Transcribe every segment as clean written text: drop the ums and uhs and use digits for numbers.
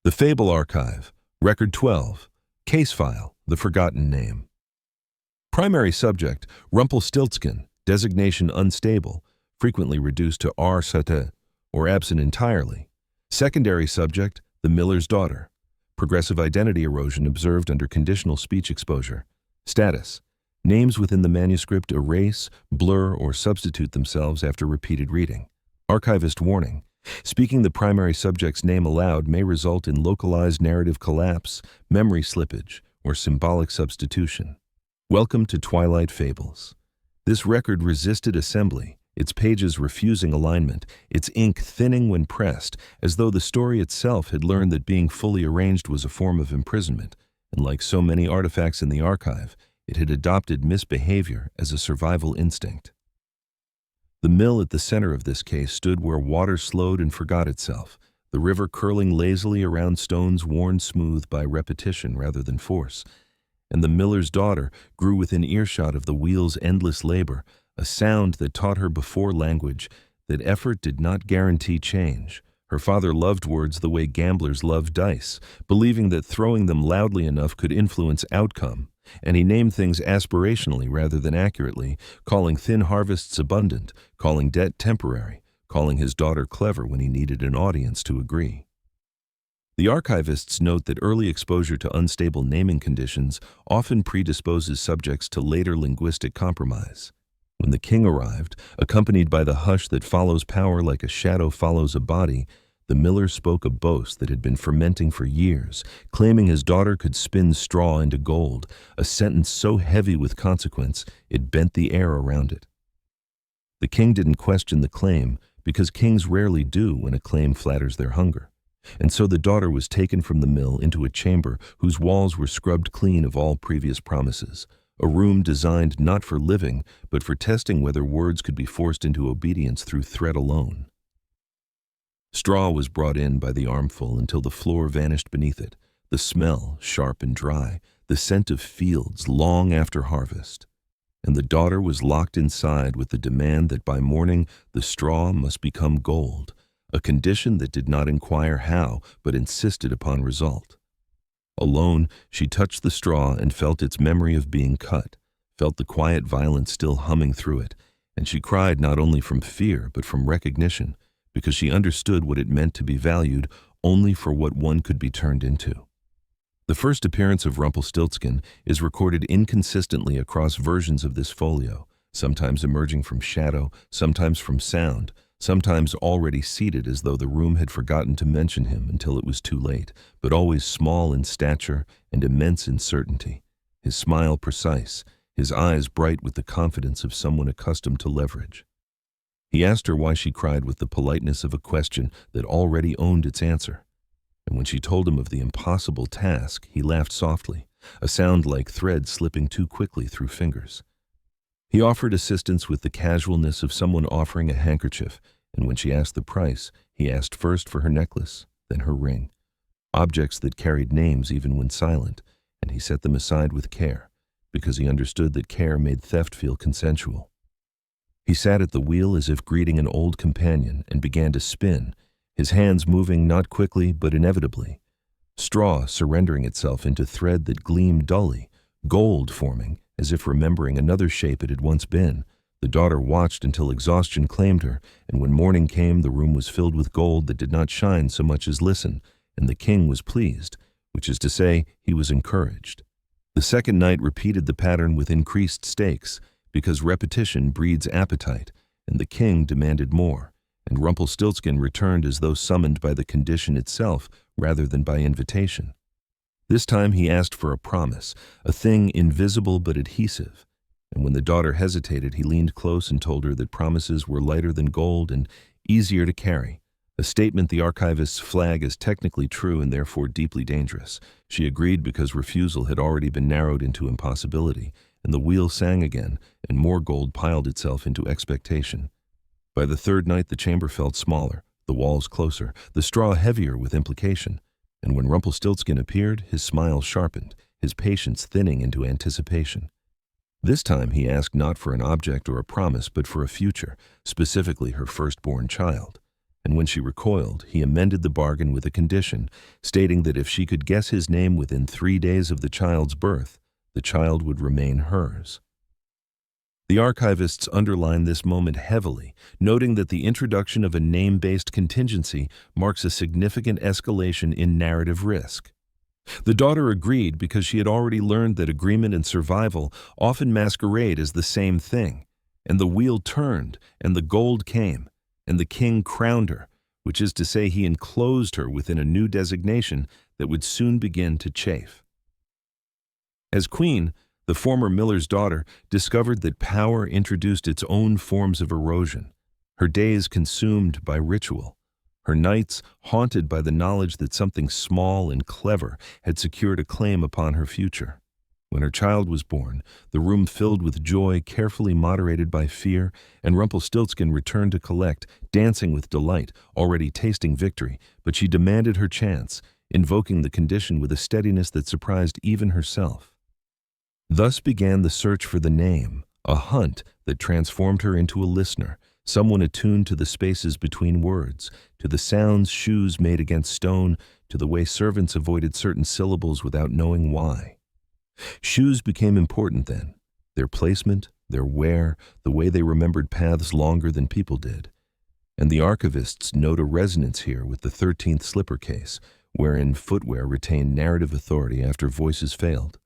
The Fable Archive, Record XII, Case File, The Forgotten Name. Primary subject, Rumpelstiltskin, designation unstable, frequently reduced to R-sate, or absent entirely. Secondary subject, the miller's daughter. Progressive identity erosion observed under conditional speech exposure. Status, names within the manuscript erase, blur, or substitute themselves after repeated reading. Archivist warning. Speaking the primary subject's name aloud may result in localized narrative collapse, memory slippage, or symbolic substitution. Welcome to Twilight Fables. This record resisted assembly, its pages refusing alignment, its ink thinning when pressed, as though the story itself had learned that being fully arranged was a form of imprisonment, and like so many artifacts in the archive, it had adopted misbehavior as a survival instinct. The mill at the center of this case stood where water slowed and forgot itself, the river curling lazily around stones worn smooth by repetition rather than force. And the miller's daughter grew within earshot of the wheel's endless labor, a sound that taught her before language that effort did not guarantee change. Her father loved words the way gamblers love dice, believing that throwing them loudly enough could influence outcome, and he named things aspirationally rather than accurately, calling thin harvests abundant, calling debt temporary, calling his daughter clever when he needed an audience to agree. The archivists note that early exposure to unstable naming conditions often predisposes subjects to later linguistic compromise. When the king arrived, accompanied by the hush that follows power like a shadow follows a body, the miller spoke a boast that had been fermenting for years, claiming his daughter could spin straw into gold, a sentence so heavy with consequence it bent the air around it. The king didn't question the claim, because kings rarely do when a claim flatters their hunger. And so the daughter was taken from the mill into a chamber whose walls were scrubbed clean of all previous promises, a room designed not for living, but for testing whether words could be forced into obedience through threat alone. Straw was brought in by the armful until the floor vanished beneath it, the smell sharp and dry, the scent of fields long after harvest. And the daughter was locked inside with the demand that by morning the straw must become gold, a condition that did not inquire how, but insisted upon result. Alone, she touched the straw and felt its memory of being cut, felt the quiet violence still humming through it, and she cried not only from fear but from recognition, because she understood what it meant to be valued only for what one could be turned into. The first appearance of Rumpelstiltskin is recorded inconsistently across versions of this folio, sometimes emerging from shadow, sometimes from sound, sometimes already seated as though the room had forgotten to mention him until it was too late, but always small in stature and immense in certainty, his smile precise, his eyes bright with the confidence of someone accustomed to leverage. He asked her why she cried with the politeness of a question that already owned its answer. And when she told him of the impossible task, he laughed softly, a sound like thread slipping too quickly through fingers. He offered assistance with the casualness of someone offering a handkerchief, and when she asked the price, he asked first for her necklace, then her ring, objects that carried names even when silent, and he set them aside with care, because he understood that care made theft feel consensual. He sat at the wheel as if greeting an old companion and began to spin, his hands moving not quickly but inevitably, straw surrendering itself into thread that gleamed dully, gold forming, as if remembering another shape it had once been. The daughter watched until exhaustion claimed her, and when morning came the room was filled with gold that did not shine so much as listen, and the king was pleased, which is to say, he was encouraged. The second night repeated the pattern with increased stakes, because repetition breeds appetite, and the king demanded more, and Rumpelstiltskin returned as though summoned by the condition itself rather than by invitation. This time he asked for a promise, a thing invisible but adhesive, and when the daughter hesitated, he leaned close and told her that promises were lighter than gold and easier to carry, a statement the archivists flag as technically true and therefore deeply dangerous. She agreed because refusal had already been narrowed into impossibility, and the wheel sang again, and more gold piled itself into expectation. By the third night the chamber felt smaller, the walls closer, the straw heavier with implication, and when Rumpelstiltskin appeared, his smile sharpened, his patience thinning into anticipation. This time he asked not for an object or a promise, but for a future, specifically her firstborn child. and when she recoiled, he amended the bargain with a condition, stating that if she could guess his name within 3 days of the child's birth, the child would remain hers. The archivists underline this moment heavily, noting that the introduction of a name-based contingency marks a significant escalation in narrative risk. The daughter agreed because she had already learned that agreement and survival often masquerade as the same thing, and the wheel turned, and the gold came, and the king crowned her, which is to say he enclosed her within a new designation that would soon begin to chafe. As queen, the former miller's daughter discovered that power introduced its own forms of erosion, her days consumed by ritual, her nights haunted by the knowledge that something small and clever had secured a claim upon her future. When her child was born, the room filled with joy carefully moderated by fear, and Rumpelstiltskin returned to collect, dancing with delight, already tasting victory, but she demanded her chance, invoking the condition with a steadiness that surprised even herself. Thus began the search for the name, a hunt that transformed her into a listener, someone attuned to the spaces between words, to the sounds shoes made against stone, to the way servants avoided certain syllables without knowing why. Shoes became important then, their placement, their wear, the way they remembered paths longer than people did. And the archivists note a resonance here with the 13th Slipper case, wherein footwear retained narrative authority after voices failed.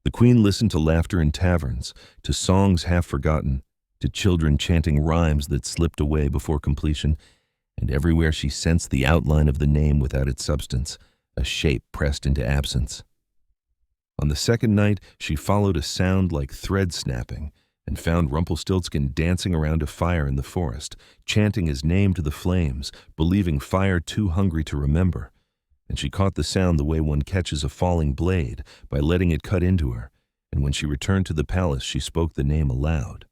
The queen listened to laughter in taverns, to songs half forgotten, to children chanting rhymes that slipped away before completion, and everywhere she sensed the outline of the name without its substance, a shape pressed into absence. On the second night, she followed a sound like thread snapping and found Rumpelstiltskin dancing around a fire in the forest, chanting his name to the flames, believing fire too hungry to remember. And she caught the sound the way one catches a falling blade, by letting it cut into her, and when she returned to the palace she spoke the name aloud.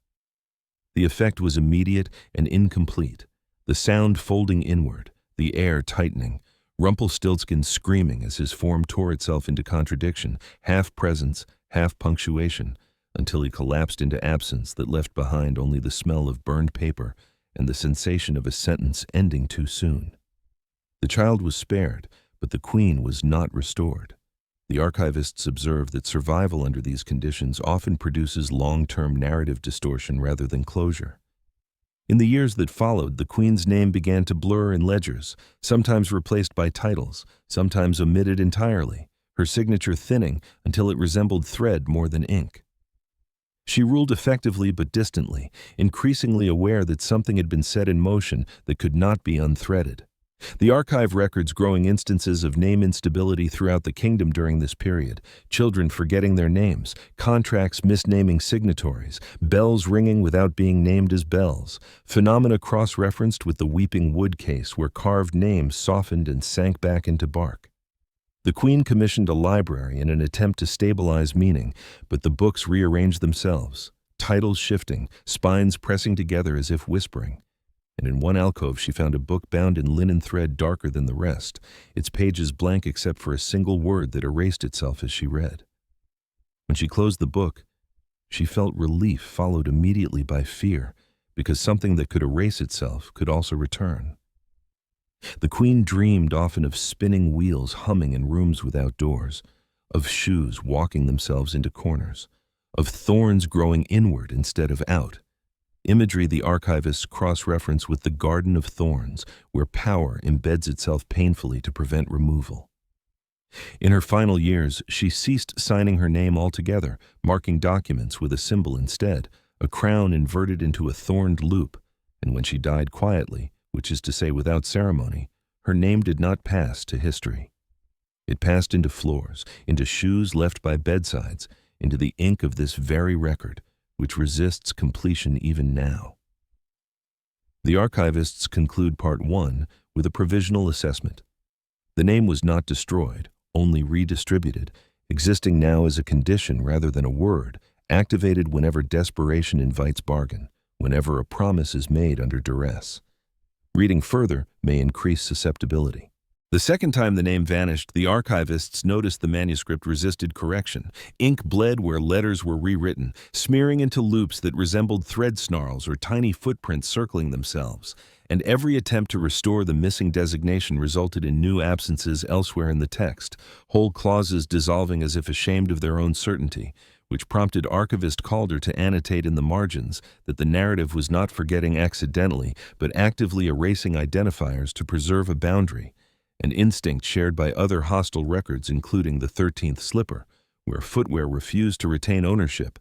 The effect was immediate and incomplete, the sound folding inward, the air tightening, Rumpelstiltskin screaming as his form tore itself into contradiction, half presence, half punctuation, until he collapsed into absence that left behind only the smell of burned paper and the sensation of a sentence ending too soon. The child was spared, but the queen was not restored. The archivists observe that survival under these conditions often produces long-term narrative distortion rather than closure. In the years that followed, the queen's name began to blur in ledgers, sometimes replaced by titles, sometimes omitted entirely, her signature thinning until it resembled thread more than ink. She ruled effectively but distantly, increasingly aware that something had been set in motion that could not be unthreaded. The archive records growing instances of name instability throughout the kingdom during this period, children forgetting their names, contracts misnaming signatories, bells ringing without being named as bells, phenomena cross-referenced with the weeping wood case where carved names softened and sank back into bark. The queen commissioned a library in an attempt to stabilize meaning, but the books rearranged themselves, titles shifting, spines pressing together as if whispering. And in one alcove she found a book bound in linen thread darker than the rest, its pages blank except for a single word that erased itself as she read. When she closed the book, she felt relief followed immediately by fear, because something that could erase itself could also return. The queen dreamed often of spinning wheels humming in rooms without doors, of shoes walking themselves into corners, of thorns growing inward instead of out. Imagery the archivists cross-reference with the Garden of Thorns, where power embeds itself painfully to prevent removal. In her final years, she ceased signing her name altogether, marking documents with a symbol instead, a crown inverted into a thorned loop, and when she died quietly, which is to say without ceremony, her name did not pass to history. It passed into floors, into shoes left by bedsides, into the ink of this very record, which resists completion even now. The archivists conclude Part 1 with a provisional assessment. The name was not destroyed, only redistributed, existing now as a condition rather than a word, activated whenever desperation invites bargain, whenever a promise is made under duress. Reading further may increase susceptibility. The second time the name vanished, the archivists noticed the manuscript resisted correction. Ink bled where letters were rewritten, smearing into loops that resembled thread snarls or tiny footprints circling themselves. and every attempt to restore the missing designation resulted in new absences elsewhere in the text, whole clauses dissolving as if ashamed of their own certainty, which prompted archivist Calder to annotate in the margins that the narrative was not forgetting accidentally, but actively erasing identifiers to preserve a boundary, an instinct shared by other hostile records including the 13th Slipper, where footwear refused to retain ownership,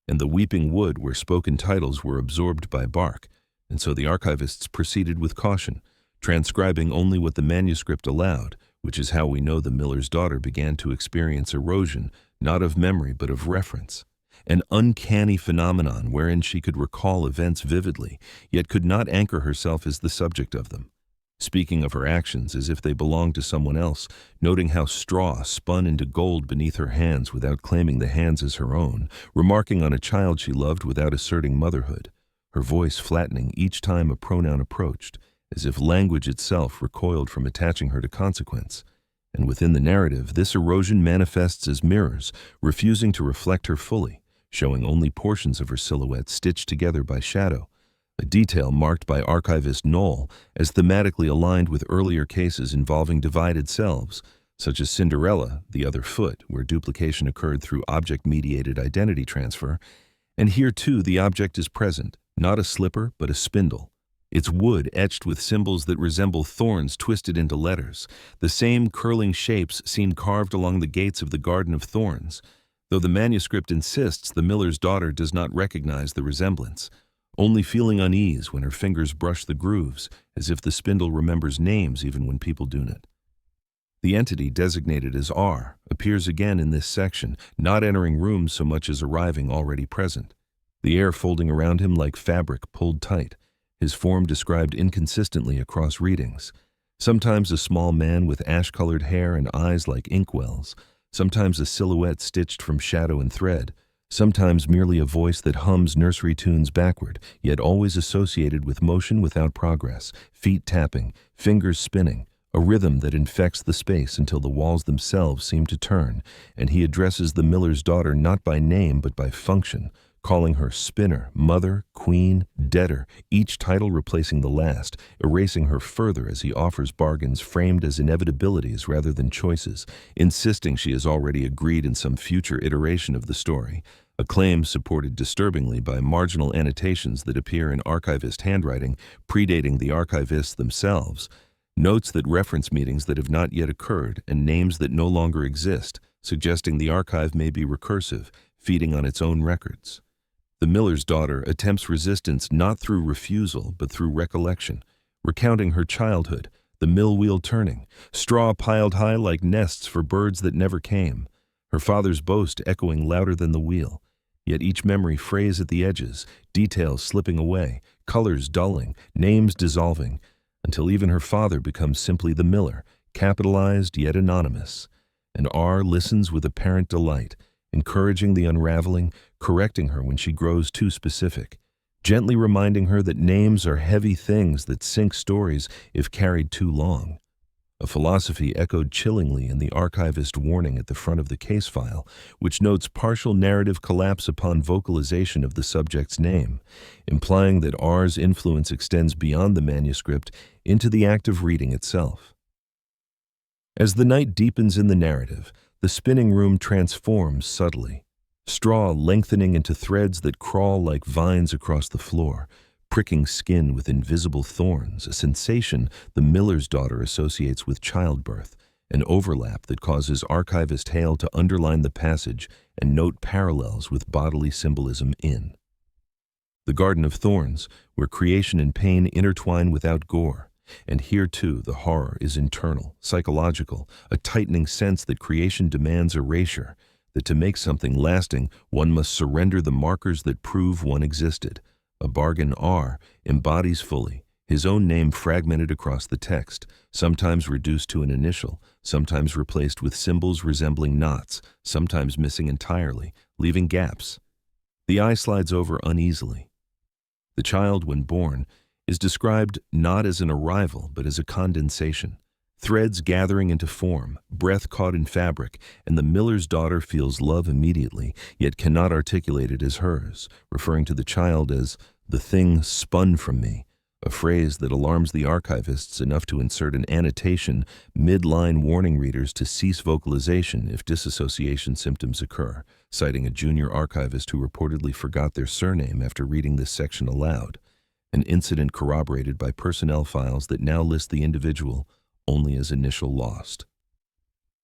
and the Weeping Wood, where spoken titles were absorbed by bark, and so the archivists proceeded with caution, transcribing only what the manuscript allowed, which is how we know the miller's daughter began to experience erosion, not of memory but of reference, an uncanny phenomenon wherein she could recall events vividly, yet could not anchor herself as the subject of them. Speaking of her actions as if they belonged to someone else, noting how straw spun into gold beneath her hands without claiming the hands as her own, remarking on a child she loved without asserting motherhood, her voice flattening each time a pronoun approached, as if language itself recoiled from attaching her to consequence. And within the narrative, this erosion manifests as mirrors, refusing to reflect her fully, showing only portions of her silhouette stitched together by shadow, a detail marked by archivist Knoll as thematically aligned with earlier cases involving divided selves, such as Cinderella, the other foot, where duplication occurred through object-mediated identity transfer, and here too the object is present, not a slipper but a spindle. Its wood etched with symbols that resemble thorns twisted into letters, the same curling shapes seen carved along the gates of the Garden of Thorns, though the manuscript insists the miller's daughter does not recognize the resemblance, only feeling unease when her fingers brush the grooves, as if the spindle remembers names even when people do not. The entity designated as R appears again in this section, not entering rooms so much as arriving already present, the air folding around him like fabric pulled tight, his form described inconsistently across readings, sometimes a small man with ash-colored hair and eyes like inkwells, sometimes a silhouette stitched from shadow and thread, sometimes merely a voice that hums nursery tunes backward, yet always associated with motion without progress, feet tapping, fingers spinning, a rhythm that infects the space until the walls themselves seem to turn, and he addresses the miller's daughter not by name but by function, calling her spinner, mother, queen, debtor, each title replacing the last, erasing her further as he offers bargains framed as inevitabilities rather than choices, insisting she has already agreed in some future iteration of the story, a claim supported disturbingly by marginal annotations that appear in archivist handwriting predating the archivists themselves, notes that reference meetings that have not yet occurred and names that no longer exist, suggesting the archive may be recursive, feeding on its own records. The miller's daughter attempts resistance not through refusal but through recollection, recounting her childhood, the mill wheel turning, straw piled high like nests for birds that never came, her father's boast echoing louder than the wheel, yet each memory frays at the edges, details slipping away, colors dulling, names dissolving, until even her father becomes simply the miller, capitalized yet anonymous, and R listens with apparent delight, encouraging the unraveling, correcting her when she grows too specific, gently reminding her that names are heavy things that sink stories if carried too long. A philosophy echoed chillingly in the archivist warning at the front of the case file, which notes partial narrative collapse upon vocalization of the subject's name, implying that R's influence extends beyond the manuscript into the act of reading itself. As the night deepens in the narrative, the spinning room transforms subtly, straw lengthening into threads that crawl like vines across the floor, pricking skin with invisible thorns, a sensation the miller's daughter associates with childbirth, an overlap that causes archivist Hale to underline the passage and note parallels with bodily symbolism in the Garden of Thorns, where creation and pain intertwine without gore. And here, too, the horror is internal, psychological, a tightening sense that creation demands erasure, that to make something lasting, one must surrender the markers that prove one existed. A bargain R embodies fully, his own name fragmented across the text, sometimes reduced to an initial, sometimes replaced with symbols resembling knots, sometimes missing entirely, leaving gaps. The eye slides over uneasily. The child, when born, is described not as an arrival but as a condensation, threads gathering into form, breath caught in fabric, and the miller's daughter feels love immediately, yet cannot articulate it as hers, referring to the child as the thing spun from me, a phrase that alarms the archivists enough to insert an annotation mid-line warning readers to cease vocalization if disassociation symptoms occur, citing a junior archivist who reportedly forgot their surname after reading this section aloud, an incident corroborated by personnel files that now list the individual only as initial lost.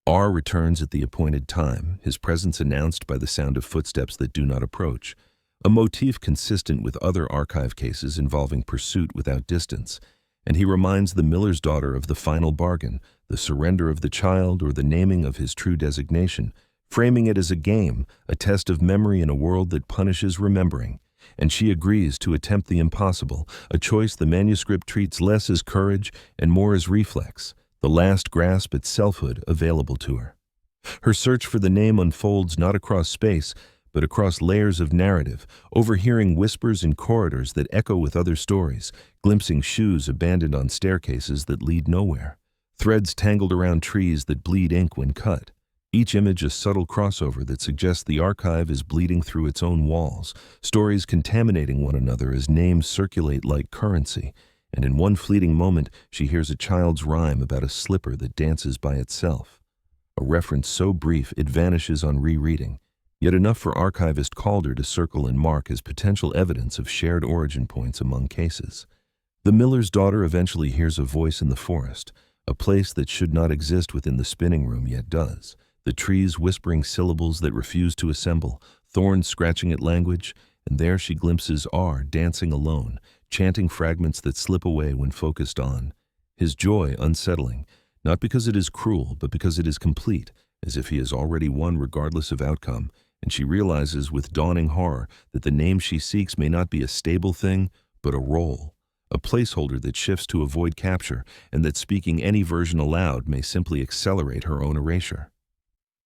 R returns at the appointed time, his presence announced by the sound of footsteps that do not approach, a motif consistent with other archive cases involving pursuit without distance, and he reminds the miller's daughter of the final bargain, the surrender of the child or the naming of his true designation, framing it as a game, a test of memory in a world that punishes remembering, and she agrees to attempt the impossible, a choice the manuscript treats less as courage and more as reflex, the last grasp at selfhood available to her. Her search for the name unfolds not across space, but across layers of narrative, overhearing whispers in corridors that echo with other stories, glimpsing shoes abandoned on staircases that lead nowhere, threads tangled around trees that bleed ink when cut, each image a subtle crossover that suggests the archive is bleeding through its own walls, stories contaminating one another as names circulate like currency, and in one fleeting moment she hears a child's rhyme about a slipper that dances by itself. A reference so brief it vanishes on rereading, yet enough for archivist Calder to circle and mark as potential evidence of shared origin points among cases. The miller's daughter eventually hears a voice in the forest, a place that should not exist within the spinning room yet does, the trees whispering syllables that refuse to assemble, thorns scratching at language, and there she glimpses R dancing alone, chanting fragments that slip away when focused on. His joy unsettling, not because it is cruel, but because it is complete, as if he has already won regardless of outcome, and she realizes with dawning horror that the name she seeks may not be a stable thing, but a role, a placeholder that shifts to avoid capture, and that speaking any version aloud may simply accelerate her own erasure.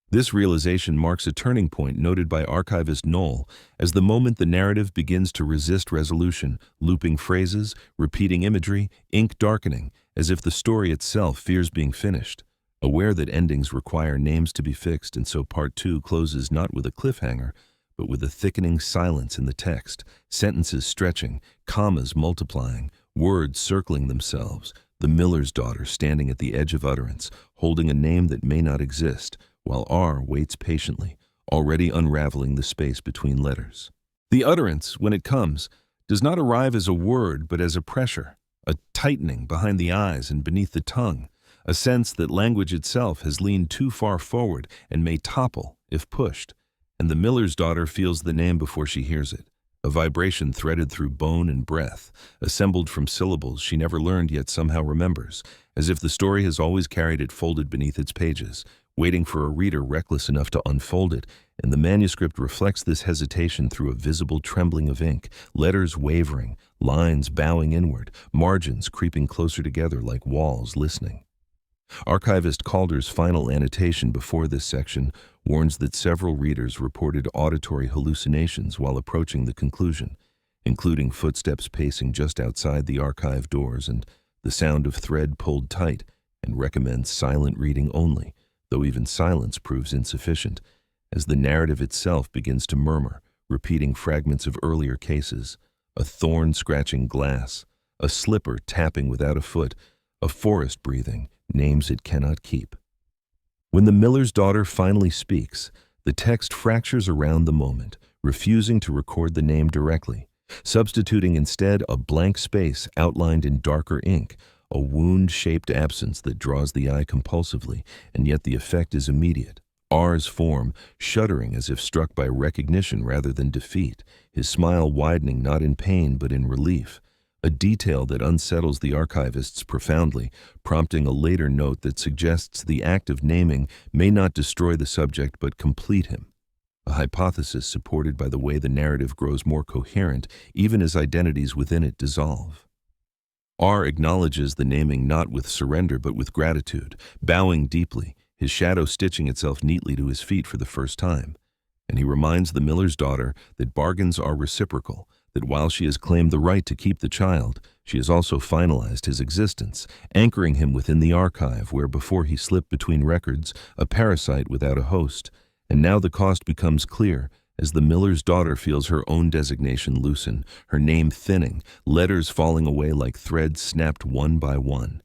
This realization marks a turning point noted by archivist Knoll as the moment the narrative begins to resist resolution, looping phrases, repeating imagery, ink darkening, as if the story itself fears being finished. Aware that endings require names to be fixed, and so Part 2 closes not with a cliffhanger, but with a thickening silence in the text, sentences stretching, commas multiplying, words circling themselves, the miller's daughter standing at the edge of utterance, holding a name that may not exist, while R waits patiently, already unraveling the space between letters. The utterance, when it comes, does not arrive as a word but as a pressure, a tightening behind the eyes and beneath the tongue, a sense that language itself has leaned too far forward and may topple if pushed, and the miller's daughter feels the name before she hears it, a vibration threaded through bone and breath, assembled from syllables she never learned yet somehow remembers, as if the story has always carried it folded beneath its pages, waiting for a reader reckless enough to unfold it, and the manuscript reflects this hesitation through a visible trembling of ink, letters wavering, lines bowing inward, margins creeping closer together like walls listening. Archivist Calder's final annotation before this section warns that several readers reported auditory hallucinations while approaching the conclusion, including footsteps pacing just outside the archive doors and the sound of thread pulled tight, and recommends silent reading only, though even silence proves insufficient, as the narrative itself begins to murmur, repeating fragments of earlier cases, a thorn scratching glass, a slipper tapping without a foot, a forest breathing, names it cannot keep. When the miller's daughter finally speaks, the text fractures around the moment, refusing to record the name directly, substituting instead a blank space outlined in darker ink, a wound-shaped absence that draws the eye compulsively, and yet the effect is immediate. R's form, shuddering as if struck by recognition rather than defeat, his smile widening not in pain but in relief, a detail that unsettles the archivists profoundly, prompting a later note that suggests the act of naming may not destroy the subject but complete him, a hypothesis supported by the way the narrative grows more coherent even as identities within it dissolve. R acknowledges the naming not with surrender but with gratitude, bowing deeply, his shadow stitching itself neatly to his feet for the first time, and he reminds the miller's daughter that bargains are reciprocal, that while she has claimed the right to keep the child, she has also finalized his existence, anchoring him within the archive where before he slipped between records, a parasite without a host, and now the cost becomes clear as the miller's daughter feels her own designation loosen, her name thinning, letters falling away like threads snapped one by one.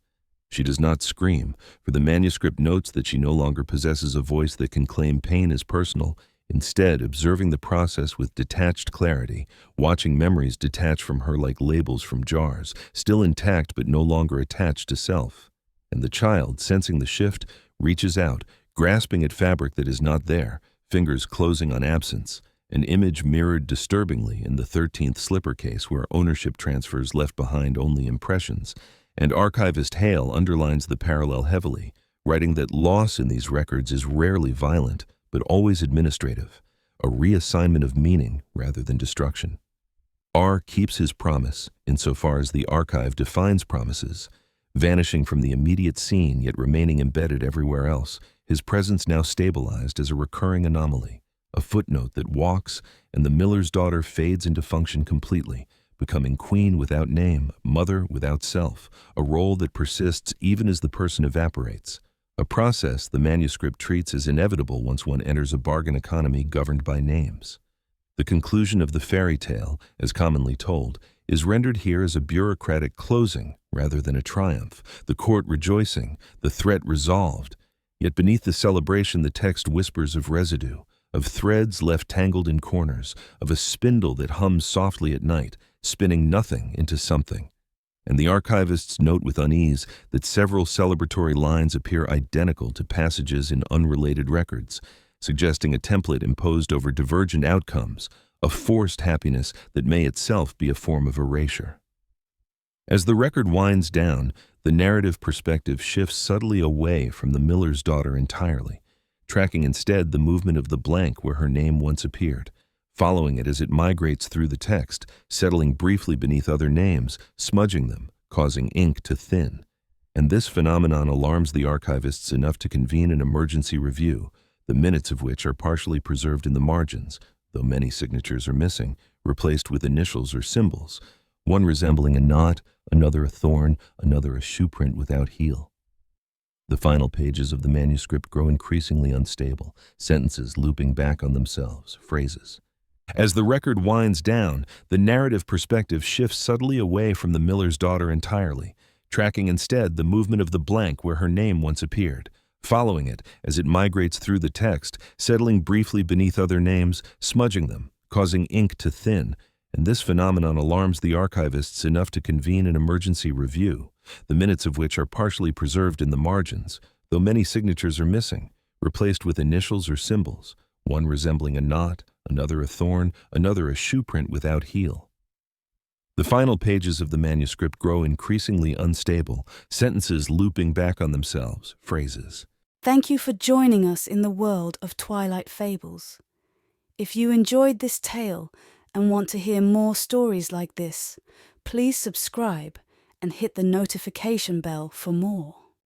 She does not scream, for the manuscript notes that she no longer possesses a voice that can claim pain as personal, instead observing the process with detached clarity, watching memories detach from her like labels from jars, still intact but no longer attached to self. And the child, sensing the shift, reaches out, grasping at fabric that is not there, fingers closing on absence, an image mirrored disturbingly in the 13th Slipper case where ownership transfers left behind only impressions, and archivist Hale underlines the parallel heavily, writing that loss in these records is rarely violent, but always administrative, a reassignment of meaning rather than destruction. R keeps his promise insofar as the archive defines promises, vanishing from the immediate scene yet remaining embedded everywhere else, his presence now stabilized as a recurring anomaly, a footnote that walks, and the miller's daughter fades into function completely, becoming queen without name, mother without self, a role that persists even as the person evaporates, a process the manuscript treats as inevitable once one enters a bargain economy governed by names. The conclusion of the fairy tale, as commonly told, is rendered here as a bureaucratic closing rather than a triumph, the court rejoicing, the threat resolved. Yet beneath the celebration the text whispers of residue, of threads left tangled in corners, of a spindle that hums softly at night, spinning nothing into something. And the archivists note with unease that several celebratory lines appear identical to passages in unrelated records, suggesting a template imposed over divergent outcomes, a forced happiness that may itself be a form of erasure. As the record winds down, the narrative perspective shifts subtly away from the miller's daughter entirely, tracking instead the movement of the blank where her name once appeared, following it as it migrates through the text, settling briefly beneath other names, smudging them, causing ink to thin. And this phenomenon alarms the archivists enough to convene an emergency review, the minutes of which are partially preserved in the margins, though many signatures are missing, replaced with initials or symbols, one resembling a knot, another a thorn, another a shoe print without heel. The final pages of the manuscript grow increasingly unstable, sentences looping back on themselves, phrases. As the record winds down, the narrative perspective shifts subtly away from the miller's daughter entirely, tracking instead the movement of the blank where her name once appeared, following it as it migrates through the text, settling briefly beneath other names, smudging them, causing ink to thin, and this phenomenon alarms the archivists enough to convene an emergency review, the minutes of which are partially preserved in the margins, though many signatures are missing, replaced with initials or symbols, one resembling a knot, another a thorn, another a shoe print without heel. The final pages of the manuscript grow increasingly unstable, sentences looping back on themselves, phrases. Thank you for joining us in the world of Twilight Fables. If you enjoyed this tale and want to hear more stories like this, please subscribe and hit the notification bell for more.